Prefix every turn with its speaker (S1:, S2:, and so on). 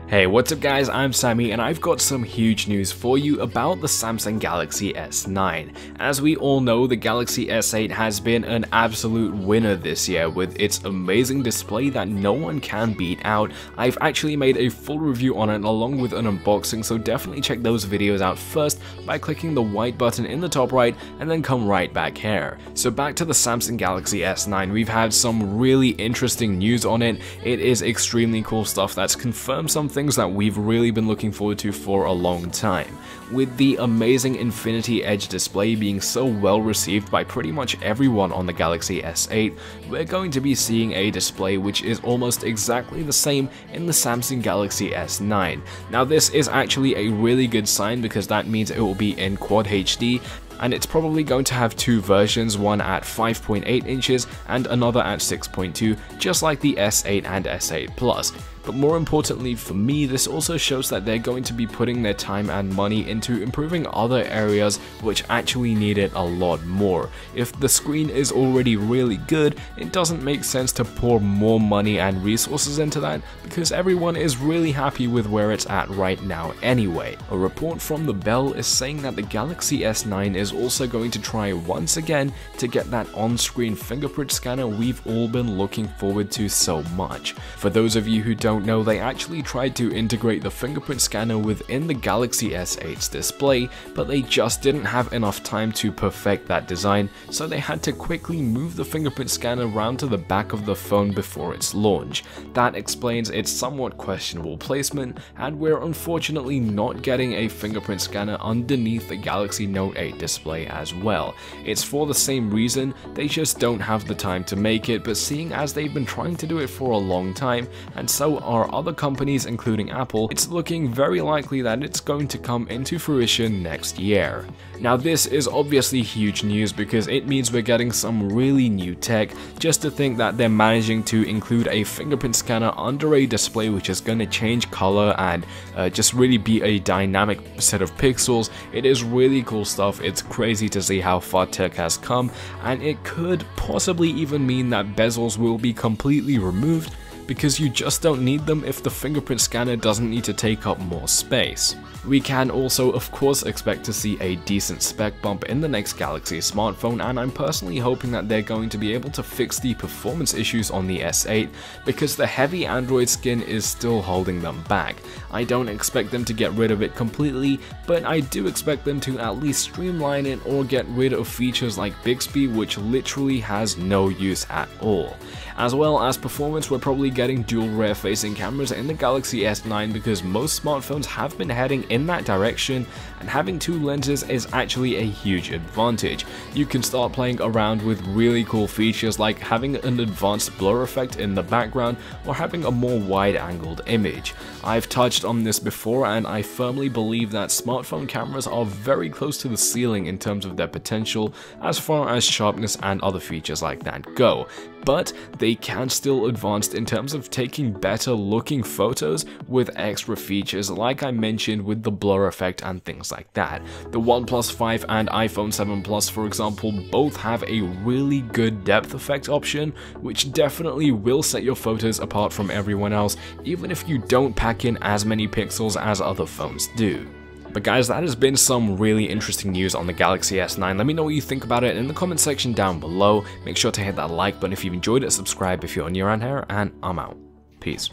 S1: Hey, what's up guys, I'm Sami and I've got some huge news for you about the Samsung Galaxy S9. As we all know, the Galaxy S8 has been an absolute winner this year with its amazing display that no one can beat out. I've actually made a full review on it along with an unboxing, so definitely check those videos out first by clicking the white button in the top right and then come right back here. So back to the Samsung Galaxy S9, we've had some really interesting news on it. It is extremely cool stuff that's confirmed some things that we've really been looking forward to for a long time. With the amazing Infinity Edge display being so well received by pretty much everyone on the Galaxy S8, we're going to be seeing a display which is almost exactly the same in the Samsung Galaxy S9. Now this is actually a really good sign because that means it will be in Quad HD, and it's probably going to have two versions, one at 5.8 inches and another at 6.2, just like the S8 and S8 Plus. But more importantly for me, this also shows that they're going to be putting their time and money into improving other areas which actually need it a lot more. If the screen is already really good, it doesn't make sense to pour more money and resources into that because everyone is really happy with where it's at right now anyway. A report from the Bell is saying that the Galaxy S9 is also going to try once again to get that on-screen fingerprint scanner we've all been looking forward to so much. For those of you who don't know, they actually tried to integrate the fingerprint scanner within the Galaxy S8's display, but they just didn't have enough time to perfect that design, so they had to quickly move the fingerprint scanner around to the back of the phone before its launch. That explains its somewhat questionable placement, and we're unfortunately not getting a fingerprint scanner underneath the Galaxy Note 8 display as well. It's for the same reason, they just don't have the time to make it, but seeing as they've been trying to do it for a long time, and so are other companies including Apple, it's looking very likely that it's going to come into fruition next year. Now this is obviously huge news because it means we're getting some really new tech. Just to think that they're managing to include a fingerprint scanner under a display which is going to change color and just really be a dynamic set of pixels, it is really cool stuff. It's crazy to see how far tech has come, and it could possibly even mean that bezels will be completely removed because you just don't need them if the fingerprint scanner doesn't need to take up more space. We can also of course expect to see a decent spec bump in the next Galaxy smartphone, and I'm personally hoping that they're going to be able to fix the performance issues on the S8 because the heavy Android skin is still holding them back. I don't expect them to get rid of it completely, but I do expect them to at least streamline it or get rid of features like Bixby, which literally has no use at all. As well as performance, we're probably getting dual rear facing cameras in the Galaxy S9 because most smartphones have been heading in that direction, and having two lenses is actually a huge advantage. You can start playing around with really cool features like having an advanced blur effect in the background or having a more wide-angled image. I've touched on this before, and I firmly believe that smartphone cameras are very close to the ceiling in terms of their potential as far as sharpness and other features like that go. But they can still advance in terms of taking better looking photos with extra features like I mentioned with the blur effect and things like that. The OnePlus 5 and iPhone 7 Plus, for example, both have a really good depth effect option, which definitely will set your photos apart from everyone else, even if you don't pack in as many pixels as other phones do. But guys, that has been some really interesting news on the Galaxy S9. Let me know what you think about it in the comment section down below. Make sure to hit that like button if you've enjoyed it, subscribe if you're new around here, and I'm out. Peace.